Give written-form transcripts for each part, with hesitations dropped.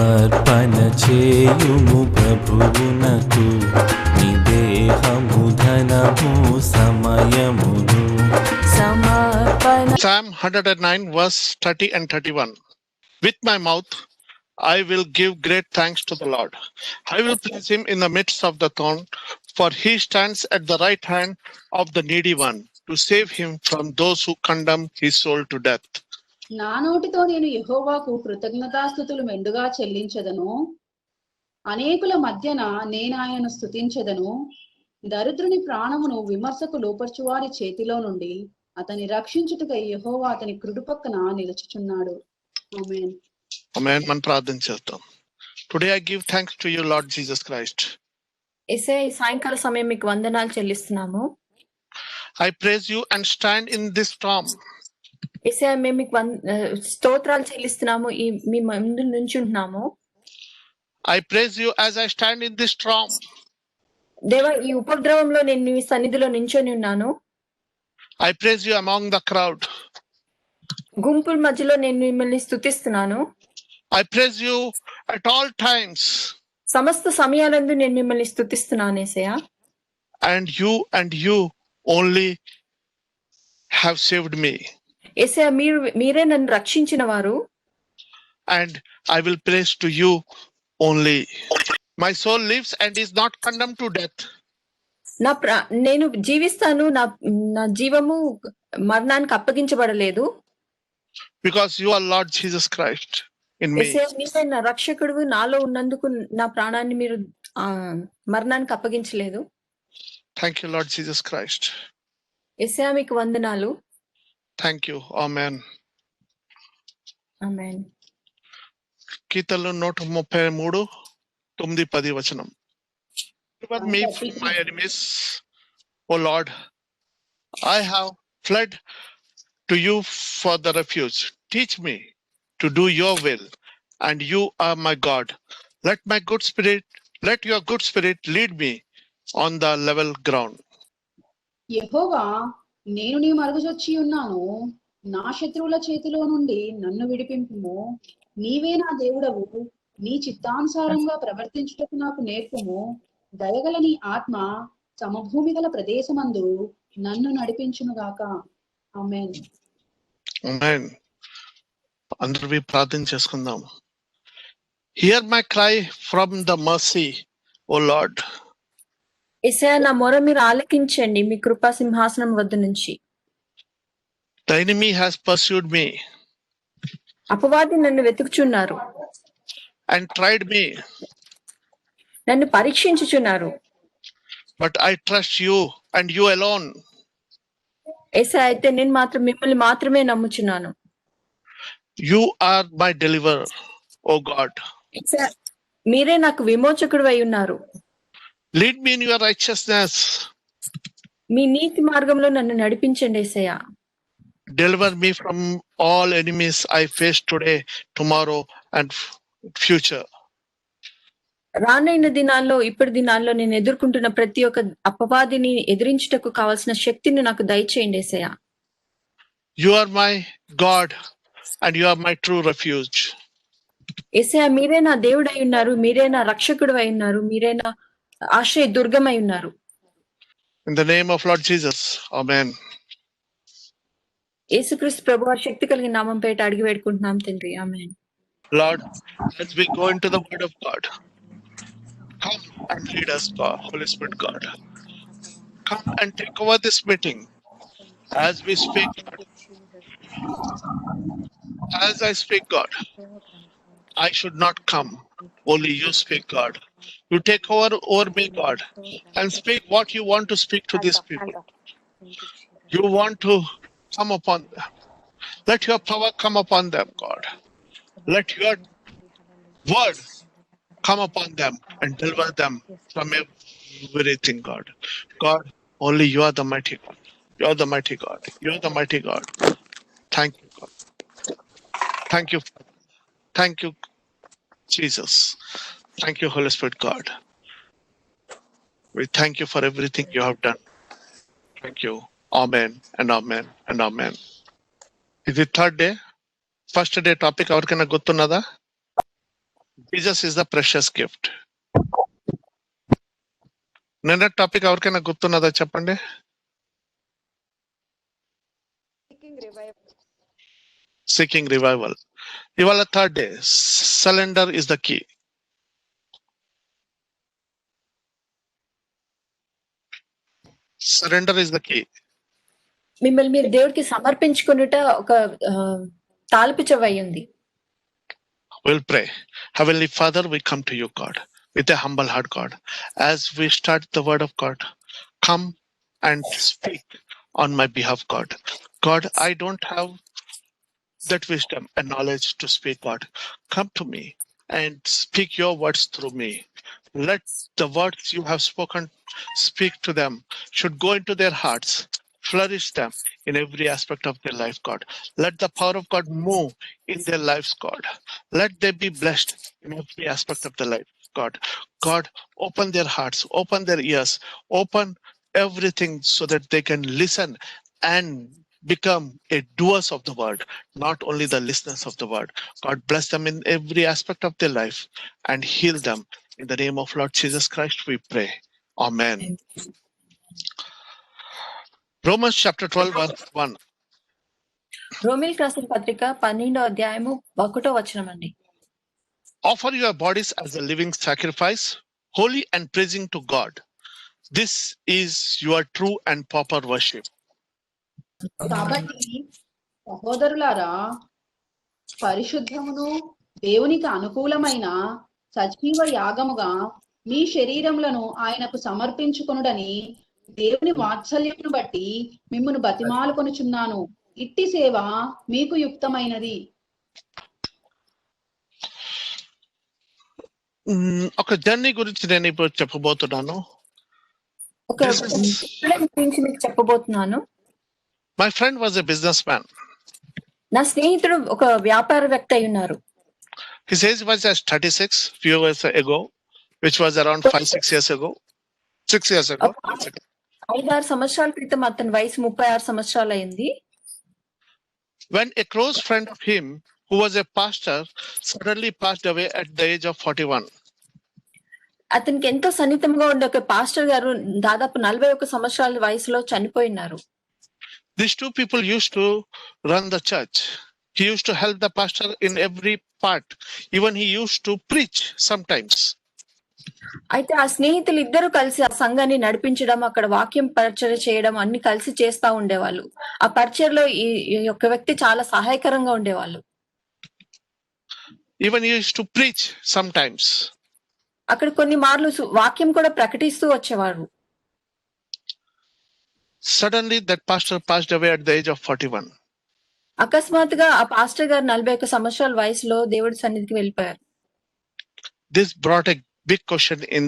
అర్పణ చేయుము ప్రభువునకు నీ దేహము ధనము సమయమును సమర్పణ. Psalm 109 verse 30 and 31. With my mouth I will give great thanks to the Lord. I will praise him in the midst of the throng, for he stands at the right hand of the needy one to save him from those who condemn his soul to death. నా నోటితో నేను యెహోవాకు కృతజ్ఞతాస్తుతులు మెండుగా చెల్లించెదను. అనేకుల మధ్యన నేను ఆయనను స్తుతించెదను. దరిద్రుని ప్రాణమును విమర్శకు లోపర్చువారి చేతిలో నుండి అతని రక్షించుటకై యెహోవా అతని కుడిపక్కన నిలుచుచున్నాడు. ఆమేన్. ఆమేన్. మనం ప్రార్థన చేద్దాం. Today I give thanks to you Lord Jesus Christ. యేసయ్య, ఈ సాయంకాల సమయం మీకు వందనాలు చెల్లిస్తున్నాము. I praise you and stand in this storm. యేసయ్య, మేము మీకు స్తోత్రాలు చెల్లిస్తున్నాము. ఈ మీ ముందు నుంచుంటున్నాము. I praise you as I stand in this storm. దేవా, ఈ ఉపద్రవంలో నేను నీ సన్నిధిలో నించొని ఉన్నాను. I praise you among the crowd. గుంపుల మధ్యలో నేను మిమ్మల్ని స్తుతిస్తున్నాను. I praise you at all times. సమస్త సమయాలందు నేను మిమ్మల్ని స్తుతిస్తున్నాను యేసయ్య. And you only have saved me. యేసయ్య, మీరే నన్ను రక్షించిన వారు. And I will praise to you only. My soul lives and is not condemned to death. నేను జీవిస్తాను, నా జీవము మరణానికి అప్పగించబడలేదు. Because you are Lord Jesus Christ in me. యేసయ్య, నా రక్షకుడు నాలో ఉన్నందుకు నా ప్రాణాన్ని మీరు మరణానికి అప్పగించలేదు. Thank you, Lord Jesus Christ. యేసయ్య, మీకు వందనాలు. Thank you. Amen. ఆమేన్. కీర్తనలు 133 9-10 వచనం. Deliver me from my enemies, O Lord. I have fled to you for the refuge. Teach me to do your will, and you are my God. Let your good spirit lead me on the level ground. యెహోవా, నేను నీ మరుగుజొచ్చి ఉన్నాను. నా శత్రువుల చేతిలో నుండి నన్ను విడిపింపుము. నీవే నా దేవుడవు. నీ చిత్తానుసారంగా ప్రవర్తించుటకు నాకు నేర్పుము. దయగల నీ ఆత్మ సమభూమి గల ప్రదేశమందు నన్ను నడిపించునుగాక. ఆమేన్. ఆమేన్. అందరూ ప్రార్థన చేసుకుందాం. Hear my cry from the mercy, O Lord. యేసయ్య, నా మొర మీరు ఆలకించండి మీ కృపా సింహాసనం వద్ద నుంచి. The enemy has pursued me అపవాది నన్ను వెతుకుచున్నారు, and tried me, నన్ను పరీక్షించుచున్నారు. but I trust you and you alone. యేసయ్య, అయితే నేను మిమ్మల్ని మాత్రమే నమ్ముచున్నాను. You are my deliverer, O God. యేసయ్య, మీరే నాకు విమోచకుడు అయి ఉన్నారు. Lead me in your righteousness. మీ నీతి మార్గంలో నన్ను నడిపించండి యేసయ్య. Deliver me from all enemies I face today, tomorrow and future. రానైన దినాల్లో, ఇప్పటి దినాల్లో నేను ఎదుర్కొంటున్న ప్రతి ఒక్క అపవాదిని ఎదిరించుటకు కావాల్సిన శక్తిని నాకు దయచేయండి యేసయ్య. You are my God and you are my true refuge. యేసయ్య, మీరే నా దేవుడై ఉన్నారు, మీరే నా రక్షకుడు అయి ఉన్నారు, మీరే నా ఆశ్రయ దుర్గమై ఉన్నారు. In the name of Lord Jesus. Amen. యేసుక్రీస్తు ప్రభువారి శక్తి కలిగిన నామం పేట అడిగి వేడుకుంటున్నాం తండ్రి. ఆమేన్. Lord, as we go into the word of God, come and lead us, God, Holy Spirit God. Come and take over this meeting as we speak. As I speak, God, I should not come. Only you speak, God. You take over me, God, and speak what you want to speak to these people. You want to come upon them. Let your power come upon them, God. Let your word come upon them and deliver them from everything, God. God, only you are the mighty God. You are the mighty God. You are the mighty God. Thank you, God. Thank you. Thank you, Jesus. Thank you, Holy Spirit God. We thank you for everything you have done. Thank you. Amen and amen and amen. Is it third day? First day topic ఎవరికైనా గుర్తున్నదా? Jesus is the precious gift. నిన్న topic ఎవరికైనా గుర్తున్నదా చెప్పండి. Seeking revival. ఇవాళ third day. Surrender is the key. Surrender is the key. మిమ్మల్ని మీరు దేవుడికి సమర్పించుకున్నట ఒక తాలుపు చెవి ఉంది. We'll pray. Heavenly Father, we come to you, God, with a humble heart, God. As we start the word of God, come and speak on my behalf, God. God, I don't have that wisdom and knowledge to speak, God. Come to me and speak your words through me. Let the words you have spoken speak to them, should go into their hearts, flourish them in every aspect of their life, God. Let the power of God move in their lives, God. Let they be blessed in every aspect of their life, God. God, open their hearts, open their ears, open everything so that they can listen and become a doers of the word, not only the listeners of the word. God, bless them in every aspect of their life and heal them. In the name of Lord Jesus Christ, we pray. Amen. Romans chapter 12, verse 1. రోమిల్కి రాసిన పత్రిక 12వ అధ్యాయము 1వ వచనం అండి. Offer your bodies as a living sacrifice, holy and praising to God. This is your true and proper worship. కాబట్టి సహోదరులారా, పరిశుద్ధమును దేవునికి అనుకూలమైన సజీవ యాగముగా మీ శరీరములను ఆయనకు సమర్పించుకొనుడని దేవుని వాత్సల్యమును బట్టి మిమ్మును బతిమాలుకొనుచున్నాను. ఇట్టి సేవ మీకు యుక్తమైనది. ఒక జర్నీ గురించి నేను ఇప్పుడు చెప్పబోతున్నాను. ఒక గురించి మీకు చెప్పబోతున్నాను. My friend was a businessman. నా స్నేహితుడు ఒక వ్యాపారవేత్త అయి ఉన్నారు. His age was just 36 few years ago, which was around 5-6 years ago. 6 years ago. 5-6 సంవత్సరాల క్రితం అతని వయసు 36 సంవత్సరాలు అయింది. When a close friend of him, who was a pastor, suddenly passed away at the age of 41. అతనికి ఎంతో సన్నిహితంగా ఉండే ఒక పాస్టర్ గారు దాదాపు 41 సంవత్సరాల వయసులో చనిపోయినారు. These two people used to run the church. He used to help the pastor in every part. Even he used to preach sometimes. అయితే ఆ స్నేహితులు ఇద్దరు కలిసి ఆ సంఘాన్ని నడిపించడం, అక్కడ వాక్యం పరిచర్య చేయడం అన్ని కలిసి చేస్తా ఉండేవాళ్ళు. ఆ పరిచర్యలో ఈ యొక్క వ్యక్తి చాలా సహాయకరంగా ఉండేవాళ్ళు. Even he used to preach sometimes. అక్కడ కొన్ని మార్లు వాక్యం కూడా ప్రకటిస్తూ వచ్చేవారు. Suddenly that pastor passed away at the age of 41. అకస్మాత్తుగా ఆ పాస్టర్ గారు 41 సంవత్సరాల వయసులో దేవుడి సన్నిధికి వెళ్ళిపోయారు. This brought a big question in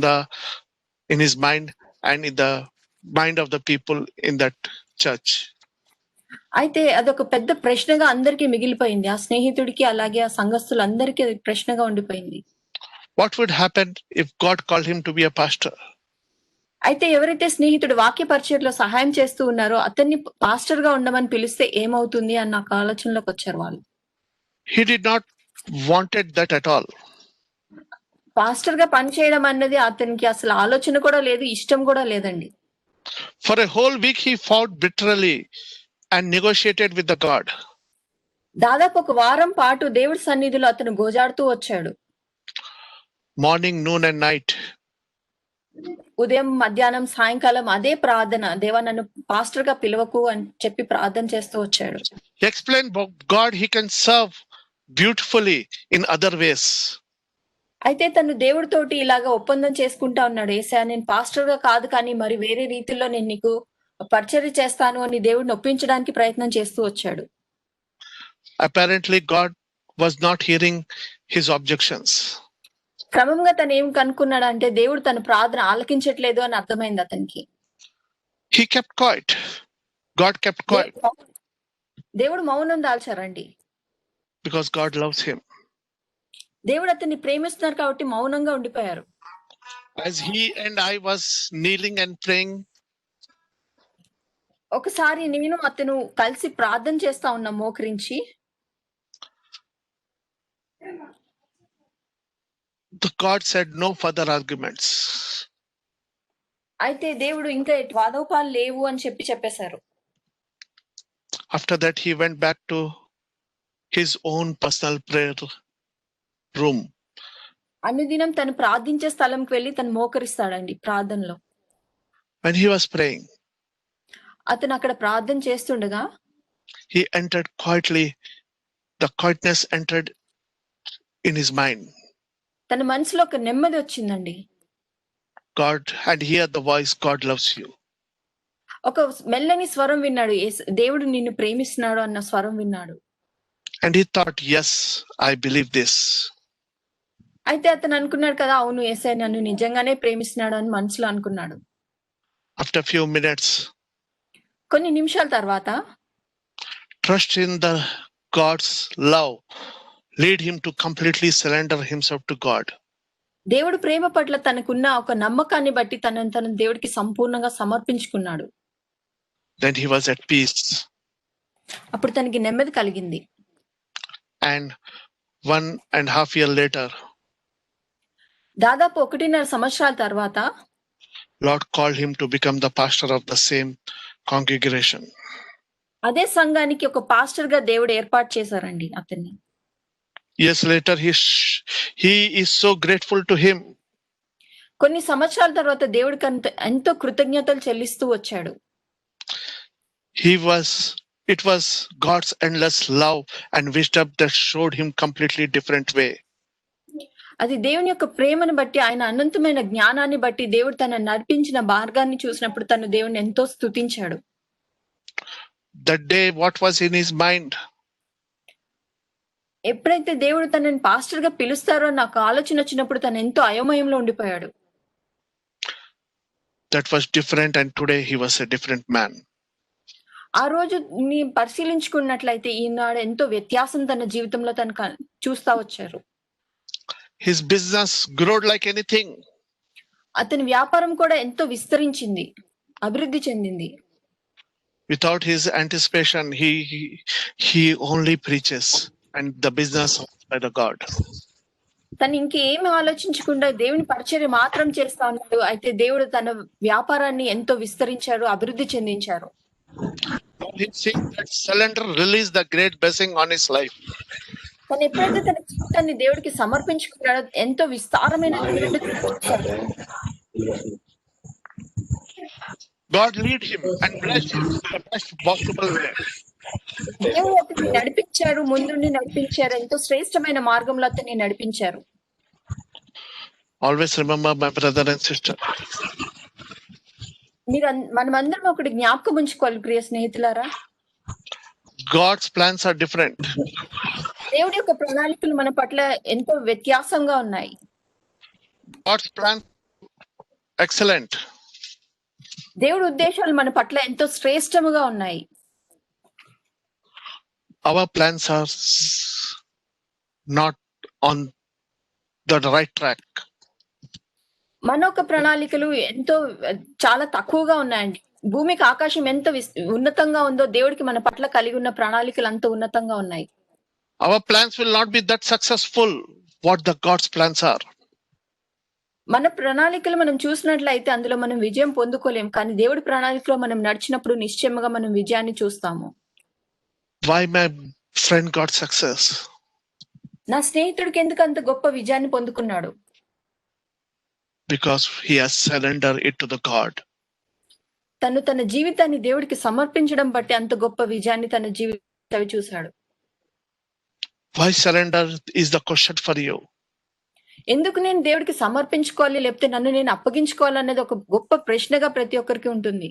his mind and in the mind of the people in that church. అయితే అదొక పెద్ద ప్రశ్నగా అందరికీ మిగిలిపోయింది. ఆ స్నేహితుడికి అలాగే ఆ సంఘస్థులందరికీ అది ప్రశ్నగా ఉండిపోయింది. What would happen if God called him to be a pastor? అయితే ఎవరైతే స్నేహితుడు వాక్య పరిచర్యలో సహాయం చేస్తూ ఉన్నారో అతన్ని పాస్టర్ గా ఉండమని పిలిస్తే ఏమవుతుంది అన్న ఆలోచనలోకి వచ్చారు వాళ్ళు. He did not wanted that at all. Pastor గా పని చేయడం అన్నది అతనికి అసలు ఆలోచన కూడా లేదు, ఇష్టం కూడా లేదండి. For a whole week he fought bitterly and negotiated with the God. దాదాపు ఒక వారం పాటు దేవుడి సన్నిధిలో అతను గోజాడుతూ వచ్చాడు. Morning, noon and night. ఉదయం, మధ్యాహ్నం, సాయంకాలం అదే ప్రార్థన. దేవా నన్ను పాస్టర్ గా పిలవకు అని చెప్పి ప్రార్థన చేస్తూ వచ్చాడు. He explained God he can serve beautifully in other ways. అయితే తను దేవుడితోటి ఇలాగా ఒప్పందం చేసుకుంటా ఉన్నాడు. యేసయ్యా, నేను పాస్టర్ గా కాదు కానీ మరి వేరే రీతిలో నేను నీకు పరిచర్య చేస్తాను అని దేవుడిని ఒప్పించడానికి ప్రయత్నం చేస్తూ వచ్చాడు. Apparently God was not hearing his objections. క్రమంగా తను ఏం కనుక్కున్నాడు అంటే దేవుడు తన ప్రార్థన ఆలకించట్లేదు అని అర్థమైంది అతనికి. He kept quiet. God kept quiet. దేవుడు మౌనం దాల్చారండి. Because God loves him. దేవుడు అతన్ని ప్రేమిస్తున్నారు కాబట్టి మౌనంగా ఉండిపోయారు. As he and I was kneeling and praying, ఒకసారి నేను అతను కలిసి ప్రార్థన చేస్తా ఉన్నాం మోకరించి. the God said no further arguments. అయితే దేవుడు ఇంకా వాదోపాలు లేవు అని చెప్పేశారు. After that, he went back to his own personal prayer room. అనుదినం తను ప్రార్థించే స్థలంకి వెళ్ళి తను మోకరిస్తాడండి ప్రార్థనలో. When he was praying, అతను అక్కడ ప్రార్థన చేస్తుండగా he entered quietly. The quietness entered in his mind. తన మనసులో ఒక నెమ్మది వచ్చిందండి. God, and hear the voice, God loves you. ఒక మెల్లని స్వరం విన్నాడు, దేవుడు నిన్ను ప్రేమిస్తున్నాడు అన్న స్వరం విన్నాడు. And he thought, yes, I believe this. అయితే అతను అనుకున్నాడు కదా, అవును యేసయ్య నన్ను నిజంగానే ప్రేమిస్తున్నాడు అని మనసులో అనుకున్నాడు. After few minutes, కొన్ని నిమిషాల తర్వాత trust in the God's love lead him to completely surrender himself to God. దేవుడు ప్రేమ పట్ల తనకున్న ఒక నమ్మకాన్ని బట్టి తనను దేవుడికి సంపూర్ణంగా సమర్పించుకున్నాడు. Then he was at peace. అప్పుడు తనకి నెమ్మది కలిగింది. And 1.5 years later, దాదాపు 1.5 సంవత్సరాల తర్వాత Lord called him to become the pastor of the same congregation. అదే సంఘానికి ఒక పాస్టర్ గా దేవుడు ఏర్పాటు చేశారండి అతన్ని. Years later, he is so grateful to him. కొన్ని సంవత్సరాల తర్వాత దేవుడికి ఎంతో కృతజ్ఞతలు చెల్లిస్తూ వచ్చాడు. It was God's endless love and wisdom that showed him completely different way. అది దేవుని యొక్క ప్రేమను బట్టి, ఆయన అనంతమైన జ్ఞానాన్ని బట్టి దేవుడు తన నడిపించిన మార్గాన్ని చూసినప్పుడు తను దేవుని ఎంతో స్తుతించాడు. That day, what was in his mind? ఎప్పుడైతే దేవుడు తనని పాస్టర్ గా పిలుస్తారో నాకు ఆలోచన వచ్చినప్పుడు తను ఎంతో అయోమయంలో ఉండిపోయాడు. That was different, and today he was a different man. ఆ రోజు నీ పరిశీలించుకున్నట్లయితే ఈనాడు ఎంతో వ్యత్యాసం తన జీవితంలో తను చూస్తా వచ్చారు. His business grew like anything. అతని వ్యాపారం కూడా ఎంతో విస్తరించింది, అభివృద్ధి చెందింది. Without his anticipation, he only preaches, and the business by the God. తను ఇంకేమి ఆలోచించకుండా దేవుని పరిచర్య మాత్రం చేస్తా ఉన్నాడు. అయితే దేవుడు తన వ్యాపారాన్ని ఎంతో విస్తరించారు, అభివృద్ధి చెందించారు. He seeing that surrender release the great blessing on his life. తను ఎప్పుడైతే తన జీవితాన్ని దేవుడికి సమర్పించుకున్నాడో ఎంతో విస్తారమైన God lead him and bless him in the best possible way. దేవుడు అతన్ని నడిపించారు, ముందుండి నడిపించారు, ఎంతో శ్రేష్టమైన మార్గంలో అతన్ని నడిపించారు. Always remember, my brother and sister, మనమందరం ఒకటి జ్ఞాపకం ఉంచుకోవాలి ప్రియ స్నేహితులారా, God's plans are different. దేవుడి యొక్క ప్రణాళికలు మన పట్ల ఎంతో వ్యత్యాసంగా ఉన్నాయి. God's plan excellent. దేవుడి ఉద్దేశాలు మన పట్ల ఎంతో శ్రేష్టముగా ఉన్నాయి. Our plans are not on the right track. మన యొక్క ప్రణాళికలు చాలా తక్కువగా ఉన్నాయండి. భూమికి ఆకాశం ఎంత ఉన్నతంగా ఉందో దేవుడికి మన పట్ల కలిగి ఉన్న ప్రణాళికలు అంత ఉన్నతంగా ఉన్నాయి. Our plans will not be that successful what the God's plans are. మన ప్రణాళికలు మనం చూసినట్లయితే అందులో మనం విజయం పొందుకోలేం, కానీ దేవుడి ప్రణాళికలో మనం నడిచినప్పుడు నిశ్చయంగా మనం విజయాన్ని చూస్తాము. Why my friend got success? నా స్నేహితుడికి ఎందుకు అంత గొప్ప విజయాన్ని పొందుకున్నాడు? Because he has surrendered it to the God. తన జీవితాన్ని దేవుడికి సమర్పించడం బట్టి అంత గొప్ప విజయాన్ని తన జీవితం చూశాడు. Why surrender is the question for you. ఎందుకు నేను దేవుడికి సమర్పించుకోవాలి, లేకపోతే నన్ను నేను అప్పగించుకోవాలి అనేది ఒక గొప్ప ప్రశ్నగా ప్రతి ఒక్కరికి ఉంటుంది.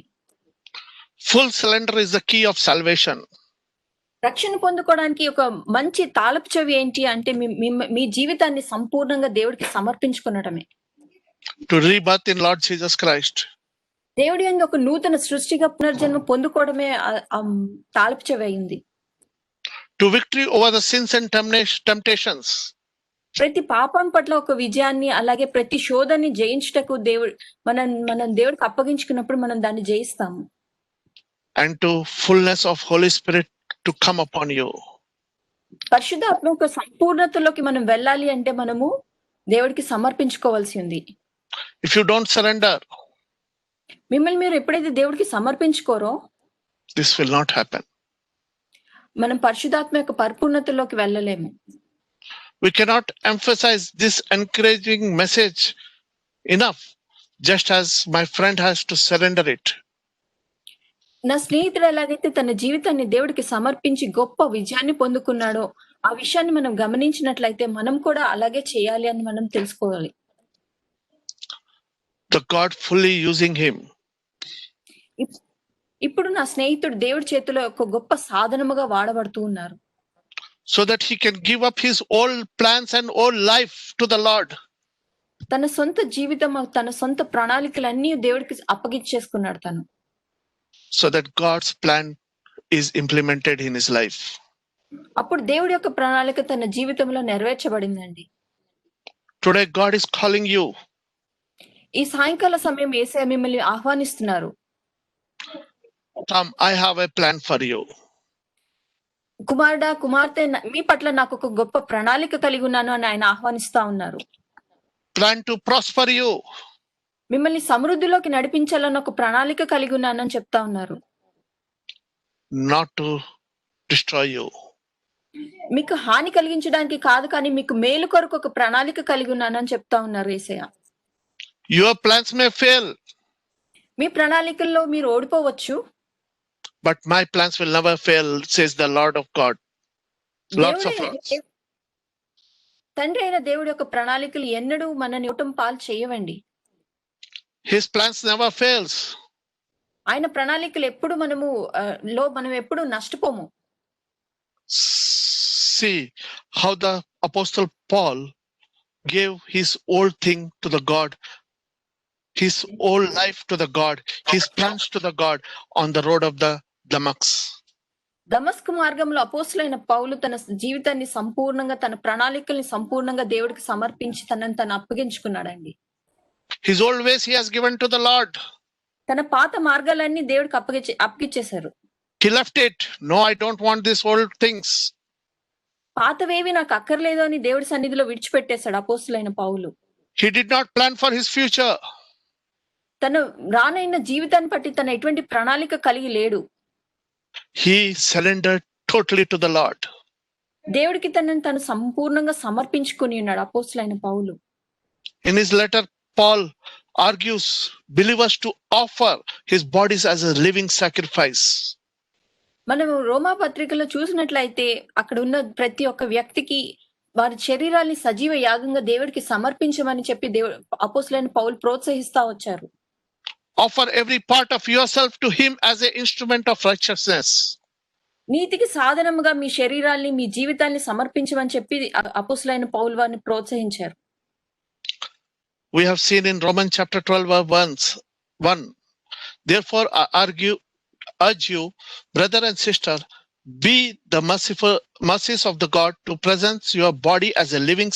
Full surrender is the key of salvation. రక్షణ పొందుకోవడానికి ఒక మంచి తాళపు చెవి ఏంటి అంటే మీ జీవితాన్ని సంపూర్ణంగా దేవుడికి సమర్పించుకునడమే. To rebirth in Lord Jesus Christ. దేవుడి యందు ఒక నూతన సృష్టిగా పునర్జన్మ పొందుకోవడమే తాళపు చెవి అయింది. To victory over the sins and temptations. ప్రతి పాపం పట్ల ఒక విజయాన్ని, అలాగే ప్రతి శోధనని జయించుటకు మనం దేవుడికి అప్పగించుకున్నప్పుడు మనం దాన్ని జయిస్తాము. And to fullness of Holy Spirit to come upon you. పరిశుద్ధాత్మ యొక్క సంపూర్ణతలోకి మనం వెళ్ళాలి అంటే మనము దేవుడికి సమర్పించుకోవాల్సి ఉంది. If you don't surrender, మిమ్మల్ని మీరు ఎప్పుడైతే దేవుడికి సమర్పించుకోరో this will not happen. మనం పరిశుద్ధాత్మ యొక్క పరిపూర్ణతలోకి వెళ్ళలేము. We cannot emphasize this encouraging message enough, just as my friend has to surrender it. నా స్నేహితుడు ఎలాగైతే తన జీవితాన్ని దేవుడికి సమర్పించి గొప్ప విజయాన్ని పొందుకున్నాడో ఆ విషయాన్ని మనం గమనించినట్లయితే మనం కూడా అలాగే చేయాలి అని మనం తెలుసుకోవాలి. The God fully using him. ఇప్పుడు నా స్నేహితుడు దేవుడి చేతిలో ఒక గొప్ప సాధనముగా వాడబడుతూ ఉన్నారు. So that he can give up his old plans and old life to the Lord. తన సొంత జీవితం తన సొంత ప్రణాళికలన్నీ దేవుడికి అప్పగిచ్చేసుకున్నాడు తను. So that God's plan is implemented in his life. అప్పుడు దేవుడి యొక్క ప్రణాళిక తన జీవితంలో నెరవేర్చబడిందండి. Today God is calling you. ఈ సాయంకాల సమయం యేసయ్య మిమ్మల్ని ఆహ్వానిస్తున్నారు. Come, I have a plan for you. కుమారుడా కుమార్తె మీ పట్ల నాకు ఒక గొప్ప ప్రణాళిక కలిగి ఉన్నాను అని ఆయన ఆహ్వానిస్తా ఉన్నారు. Plan to prosper you. మిమ్మల్ని సమృద్ధిలోకి నడిపించాలని ఒక ప్రణాళిక కలిగి ఉన్నానని చెప్తా ఉన్నారు. Not to destroy you. మీకు హాని కలిగించడానికి కాదు కానీ మీకు మేలు కొరకు ఒక ప్రణాళిక కలిగి ఉన్నానని చెప్తా ఉన్నారు యేసయ్య. Your plans may fail, మీ ప్రణాళికల్లో మీరు ఓడిపోవచ్చు. but my plans will never fail, says the Lord of God. Lots of us. తండ్రి అయిన దేవుడి యొక్క ప్రణాళికలు ఎన్నడూ మనని ఓటం పాలు చేయవండి. His plans never fails. ఆయన ప్రణాళికలు ఎప్పుడు మనం ఎప్పుడు నష్టపోము. See how the apostle Paul gave his whole thing to the God, his whole life to the God, his plans to the God on the road of the Damascus. దమస్కు మార్గంలో అపోస్తులైన పౌలు తన జీవితాన్ని సంపూర్ణంగా తన ప్రణాళికల్ని సంపూర్ణంగా దేవుడికి సమర్పించి తనను అప్పగించుకున్నాడండి. His old ways he has given to the Lord. తన పాత మార్గాలన్నీ దేవుడికి అప్పగిచ్చేశారు. He left it. No, I don't want these old things. పాతవేవి నాకు అక్కర్లేదు అని దేవుడి సన్నిధిలో విడిచిపెట్టేశాడు అపోస్తులైన పౌలు. He did not plan for his future. తను రానైన జీవితాన్ని బట్టి తన ఎటువంటి ప్రణాళిక కలిగి లేడు. He surrendered totally to the Lord. దేవుడికి తను సంపూర్ణంగా సమర్పించుకుని ఉన్నాడు అపోస్తులైన పౌలు. In his letter, Paul argues believers to offer his bodies as a living sacrifice. మనం రోమా పత్రికలో చూసినట్లయితే అక్కడ ఉన్న ప్రతి ఒక్క వ్యక్తికి వారి శరీరాన్ని సజీవ యాగంగా దేవుడికి సమర్పించమని చెప్పి అపోస్తులైన పౌలు ప్రోత్సహిస్తా వచ్చారు. Offer every part of yourself to him as an instrument of righteousness. నీతికి సాధనముగా మీ శరీరాన్ని మీ జీవితాన్ని సమర్పించమని చెప్పి అపోస్తులైన పౌలు వారిని ప్రోత్సహించారు. We have seen in Romans chapter 12 verse 1. Therefore I urge you, brother and sister, be the mercies of the God to present your body as a living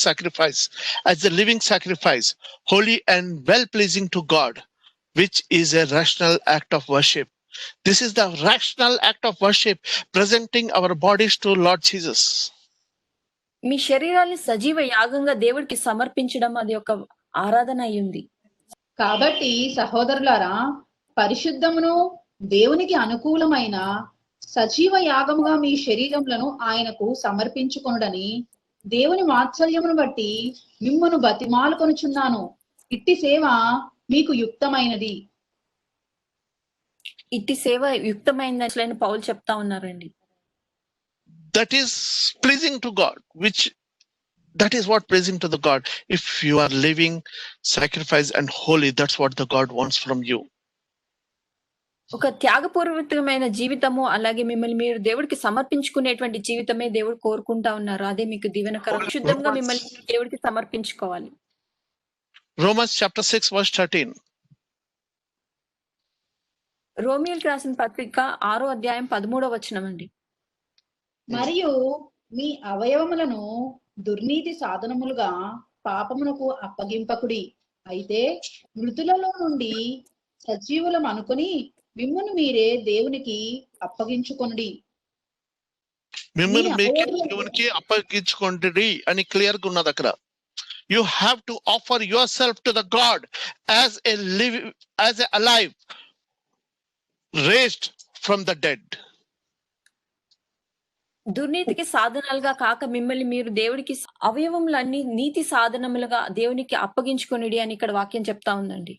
sacrifice, holy and well pleasing to God, which is a rational act of worship. This is the rational act of worship, presenting our bodies to Lord Jesus. మీ శరీరాన్ని సజీవ యాగంగా దేవుడికి సమర్పించడం అది ఒక ఆరాధన అయ్యింది. కాబట్టి సహోదరులారా, పరిశుద్ధమును దేవునికి అనుకూలమైన సజీవ యాగముగా మీ శరీరములను ఆయనకు సమర్పించుకొనుడని దేవుని వాత్సల్యమును బట్టి మిమ్మును బతిమాలుకొనుచున్నాను. ఇట్టి సేవ మీకు యుక్తమైనది. ఇట్టి సేవ యుక్తమైనదని పౌలు చెప్తా ఉన్నారండి. That is pleasing to God, that is what pleasing to the God. If you are living sacrifice and holy, that's what the God wants from you. ఒక త్యాగపూర్వకమైన జీవితము అలాగే మిమ్మల్ని మీరు దేవుడికి సమర్పించుకునేటువంటి జీవితమే దేవుడు కోరుకుంటా ఉన్నారు. అదే మీకు దీవెనకరం. శుద్ధంగా మిమ్మల్ని దేవుడికి సమర్పించుకోవాలి. Romans chapter 6 verse 13. రోమియోకి రాసిన పత్రిక 6వ అధ్యాయం 13వ వచనం అండి. మరియు మీ అవయవములను దుర్నీతి సాధనములుగా పాపమునకు అప్పగింపకుడి. అయితే మృతులలో నుండి సజీవులం అనుకుని మిమ్మును మీరే దేవునికి అప్పగించుకొనుడి. మిమ్మల్ని మీకే దేవునికి అప్పగించుకోండి అని క్లియర్ గా ఉన్నది అక్కడ. You have to offer yourself to the God as as a alive, raised from the dead. దుర్నీతికి సాధనాలుగా కాక మిమ్మల్ని మీరు దేవుడికి అవయవములన్నీ నీతి సాధనములుగా దేవునికి అప్పగించుకొనుడి అని ఇక్కడ వాక్యం చెప్తా ఉందండి.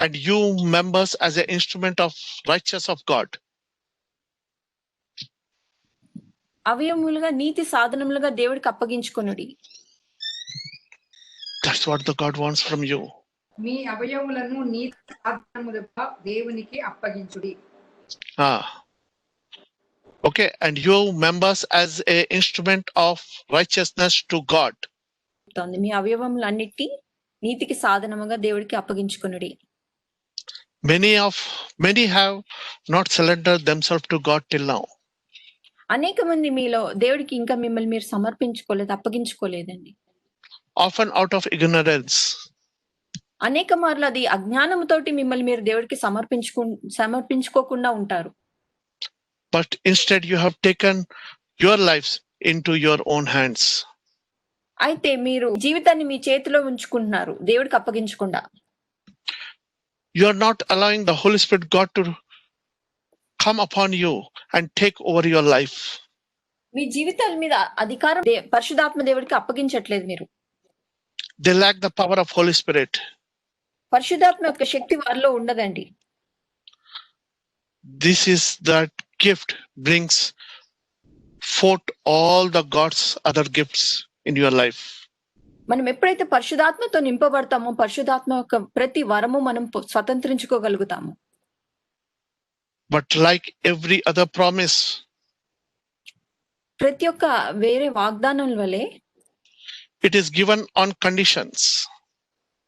And you members as an instrument of righteousness of God. అవయవములుగా నీతి సాధనములుగా దేవుడికి అప్పగించుకొనుడి. That's what the God wants from you. మీ అవయవములను నీతి సాధనములుగా దేవునికి అప్పగించుడి. Okay, and you members as a instrument of righteousness to God. మీ అవయవములన్నిటి నీతికి సాధనముగా దేవుడికి అప్పగించుకొనుడి. Many have not surrendered themselves to God till now. అనేక మంది మీలో దేవుడికి ఇంకా మిమ్మల్ని మీరు సమర్పించుకోలేదు, అప్పగించుకోలేదండి. Often out of ignorance. అనేక మార్లు అది అజ్ఞానంతోటి మిమ్మల్ని మీరు దేవుడికి సమర్పించుకోకుండా ఉంటారు. But instead you have taken your lives into your own hands. అయితే మీరు జీవితాన్ని మీ చేతిలో ఉంచుకుంటున్నారు దేవుడికి అప్పగించకుండా. You are not allowing the Holy Spirit God to come upon you and take over your life. మీ జీవితాల మీద అధికారం పరిశుద్ధాత్మ దేవుడికి అప్పగించట్లేదు మీరు. They lack the power of Holy Spirit. పరిశుద్ధాత్మ యొక్క శక్తి వారిలో ఉండదండి. This is that gift brings forth all the God's other gifts in your life. మనం ఎప్పుడైతే పరిశుద్ధాత్మతో నింపబడతామో పరిశుద్ధాత్మ యొక్క ప్రతి వరము మనం స్వతంత్రించుకోగలుగుతాము. But like every other promise, ప్రతి ఒక్క వేరే వాగ్దానం వలె it is given on conditions.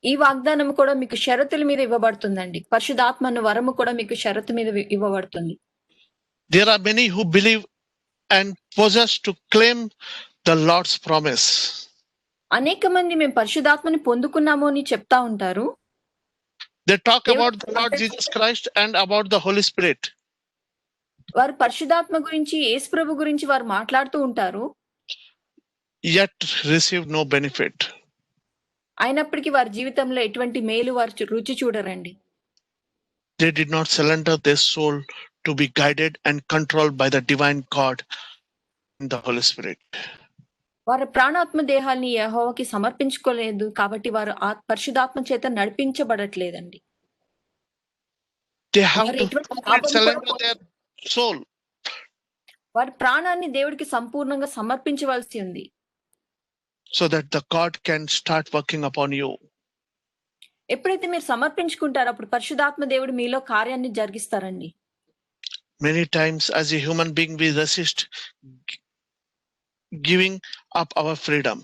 ఈ వాగ్దానం కూడా మీకు షరతుల మీద ఇవ్వబడుతుందండి. పరిశుద్ధాత్మను వరము కూడా మీకు షరతు మీద ఇవ్వబడుతుంది. There are many who believe and possess to claim the Lord's promise. అనేక మంది మేము పరిశుద్ధాత్మని పొందుకున్నాము అని చెప్తా ఉంటారు. They talk about the Lord Jesus Christ and about the Holy Spirit. వారు పరిశుద్ధాత్మ గురించి యేసు ప్రభు గురించి వారు మాట్లాడుతూ ఉంటారు. Yet receive no benefit. అయినప్పటికీ వారి జీవితంలో ఎటువంటి మేలు వారు రుచి చూడరండి. They did not surrender their soul to be guided and controlled by the divine God and the Holy Spirit. వారి ప్రాణాత్మ దేహాల్ని యెహోవాకి సమర్పించుకోలేదు కాబట్టి వారు ఆ పరిశుద్ధాత్మ చేత నడిపించబడట్లేదండి. They have to surrender their soul. వారి ప్రాణాన్ని దేవుడికి సంపూర్ణంగా సమర్పించవలసి ఉంది. So that the God can start working upon you. ఎప్పుడైతే మీరు సమర్పించుకుంటారో అప్పుడు పరిశుద్ధాత్మ దేవుడు మీలో కార్యాన్ని జరిగిస్తారండి. Many times as a human being we resist giving up our freedom.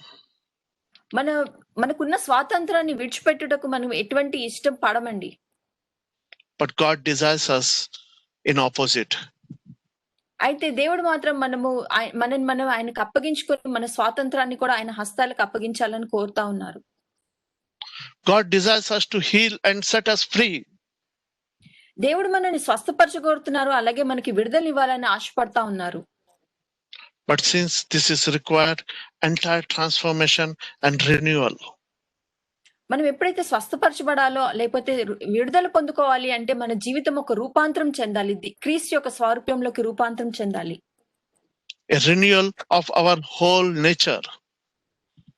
మనకున్న స్వాతంత్రాన్ని విడిచిపెట్టుటకు మనం ఎటువంటి ఇష్టం పడమండి. But God desires us in opposite. అయితే దేవుడు మాత్రం మనం ఆయనకు అప్పగించుకొని మన స్వాతంత్రాన్ని కూడా ఆయన హస్తాలకు అప్పగించాలని కోరుతా ఉన్నారు. God desires us to heal and set us free. దేవుడు మనల్ని స్వస్థపరచగోరుతున్నారు, అలాగే మనకి విడుదల ఇవ్వాలని ఆశపడతా ఉన్నారు. But since this is required entire transformation and renewal. మనం ఎప్పుడైతే స్వస్థపరచబడాలో లేకపోతే విడుదల పొందుకోవాలి అంటే మన జీవితం ఒక రూపాంతరం చెందాలి, క్రీస్తు యొక్క స్వరూపంలోకి రూపాంతరం చెందాలి. A renewal of our whole nature.